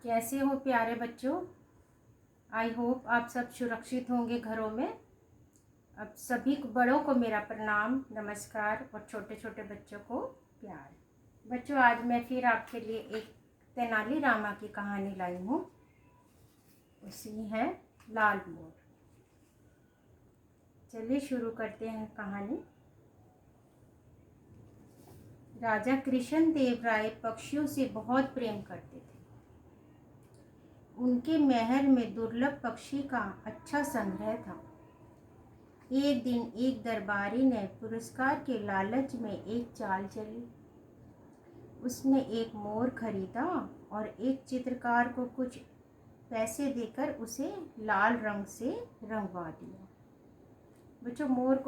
कैसे हो प्यारे बच्चों। आई होप आप सब सुरक्षित होंगे घरों में। अब सभी बड़ों को मेरा प्रणाम, नमस्कार, और छोटे छोटे बच्चों को प्यार। बच्चों, आज मैं फिर आपके लिए एक तेनाली रामा की कहानी लाई हूँ। उसी है लाल मोर। चलिए शुरू करते हैं कहानी। राजा कृष्ण देव राय पक्षियों से बहुत प्रेम करते थे। उनके महल में दुर्लभ पक्षी का अच्छा संग्रह था। एक दिन एक दरबारी ने पुरस्कार के लालच में एक चाल चली। उसने एक मोर खरीदा और एक चित्रकार को कुछ पैसे देकर उसे लाल रंग से रंगवा दिया। बच्चों, मोर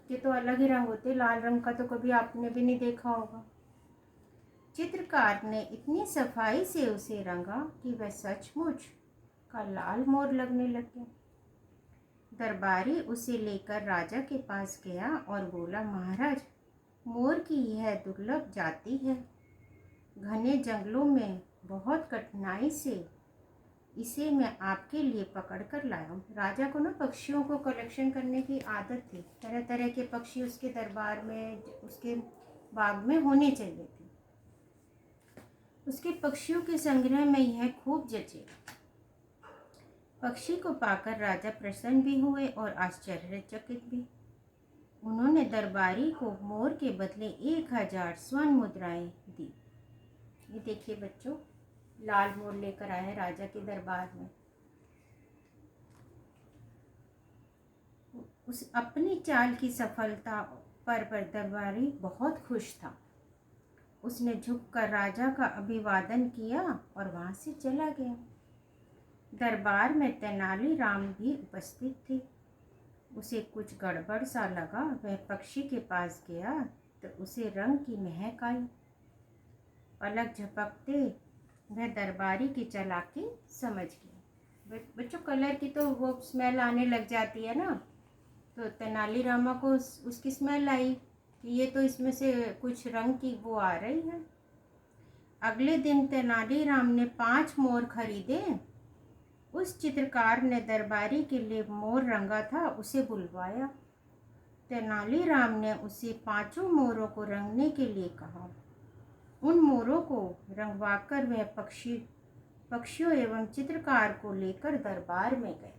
के तो अलग ही रंग होते, लाल रंग का तो कभी आपने भी नहीं देखा होगा। चित्रकार ने इतनी सफाई से उसे रंगा कि वह सचमुच का लाल मोर लगने लग गया। दरबारी उसे लेकर राजा के पास गया और बोला, महाराज, मोर की यह दुर्लभ जाति है। घने जंगलों में बहुत कठिनाई से इसे मैं आपके लिए पकड़ कर लाया हूँ। राजा को ना पक्षियों को कलेक्शन करने की आदत थी। तरह तरह के पक्षी उसके दरबार में, उसके बाग में होने चाहिए थे। उसके पक्षियों के संग्रह में यह खूब जचे। पक्षी को पाकर राजा प्रसन्न भी हुए और आश्चर्यचकित भी। उन्होंने दरबारी को मोर के बदले 1000 स्वर्ण मुद्राएं दी। ये देखिए बच्चों, लाल मोर लेकर आए राजा के दरबार में। उस अपनी चाल की सफलता पर दरबारी बहुत खुश था। उसने झुककर राजा का अभिवादन किया और वहां से चला गया। दरबार में तेनाली राम भी उपस्थित थे। उसे कुछ गड़बड़ सा लगा। वह पक्षी के पास गया तो उसे रंग की महक आई। पलक झपकते वह दरबारी की चालाकी समझ गया। बच्चों, कलर की तो वो स्मेल आने लग जाती है ना, तो तेनाली रामा को उसकी स्मेल आई कि ये तो इसमें से कुछ रंग की वो आ रही है। अगले दिन तेनाली राम ने 5 मोर खरीदे। उस चित्रकार ने दरबारी के लिए मोर रंगा था, उसे बुलवाया। तेनालीराम ने उसे 5 मोरों को रंगने के लिए कहा। उन मोरों को रंगवाकर वह पक्षियों एवं चित्रकार को लेकर दरबार में गए।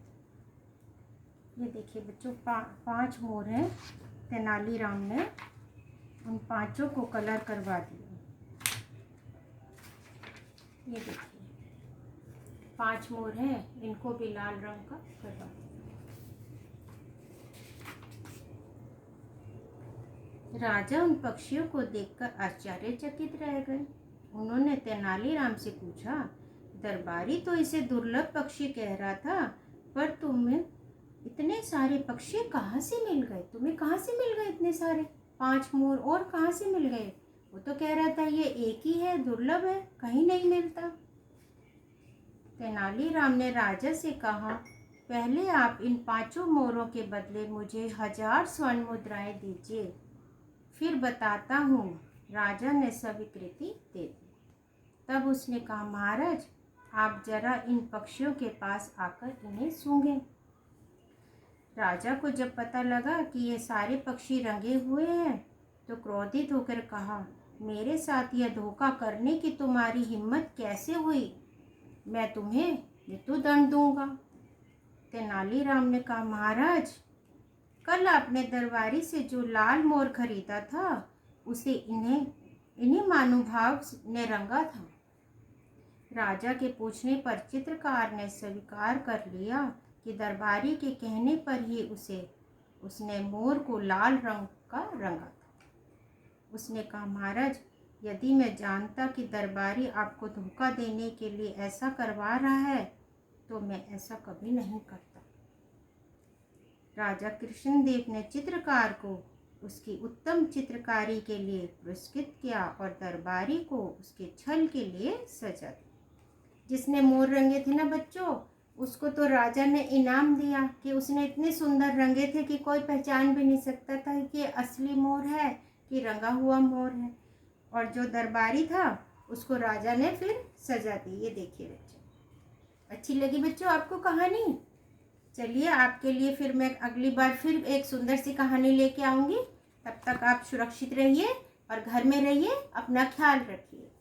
ये देखिए बच्चों, 5 मोर हैं। तेनालीराम ने उन 5 को कलर करवा दिया। ये देखिए 5 मोर हैं, इनको भी लाल रंग का करवा दिया। राजा उन पक्षियों को देखकर आश्चर्यचकित रह गए। उन्होंने तेनालीराम से पूछा, दरबारी तो इसे दुर्लभ पक्षी कह रहा था, पर तुम्हें इतने सारे पक्षी कहाँ से मिल गए? तुम्हें कहाँ से मिल गए इतने सारे 5 मोर? और कहाँ से मिल गए? वो तो कह रहा था ये एक ही है, दुर्लभ है, कहीं नहीं मिलता। तेनालीराम ने राजा से कहा, पहले आप इन 5 मोरों के बदले मुझे 1000 स्वर्ण मुद्राएं दीजिए, फिर बताता हूँ। राजा ने स्वीकृति दे दी। तब उसने कहा, महाराज, आप जरा इन पक्षियों के पास आकर इन्हें सूंघें। राजा को जब पता लगा कि ये सारे पक्षी रंगे हुए हैं तो क्रोधित होकर कहा, मेरे साथ यह धोखा करने की तुम्हारी हिम्मत कैसे हुई? मैं तुम्हें मृत्युदंड दूंगा। तेनालीराम ने कहा, महाराज, कल आपने दरबारी से जो लाल मोर खरीदा था उसे इन्हीं महानुभाव ने रंगा था। राजा के पूछने पर चित्रकार ने स्वीकार कर लिया कि दरबारी के कहने पर ही उसने मोर को लाल रंग का रंगा था। उसने कहा, महाराज, यदि मैं जानता कि दरबारी आपको धोखा देने के लिए ऐसा करवा रहा है तो मैं ऐसा कभी नहीं करता। राजा कृष्णदेव ने चित्रकार को उसकी उत्तम चित्रकारी के लिए पुरस्कृत किया और दरबारी को उसके छल के लिए सजा दी। जिसने मोर रंगे थे ना बच्चों, उसको तो राजा ने इनाम दिया कि उसने इतने सुंदर रंगे थे कि कोई पहचान भी नहीं सकता था कि ये असली मोर है कि रंगा हुआ मोर है। और जो दरबारी था उसको राजा ने फिर सजा दी। ये देखिए बच्चे, अच्छी लगी बच्चों आपको कहानी? चलिए आपके लिए फिर मैं अगली बार फिर एक सुंदर सी कहानी लेके आऊँगी। तब तक आप सुरक्षित रहिए और घर में रहिए, अपना ख्याल रखिए।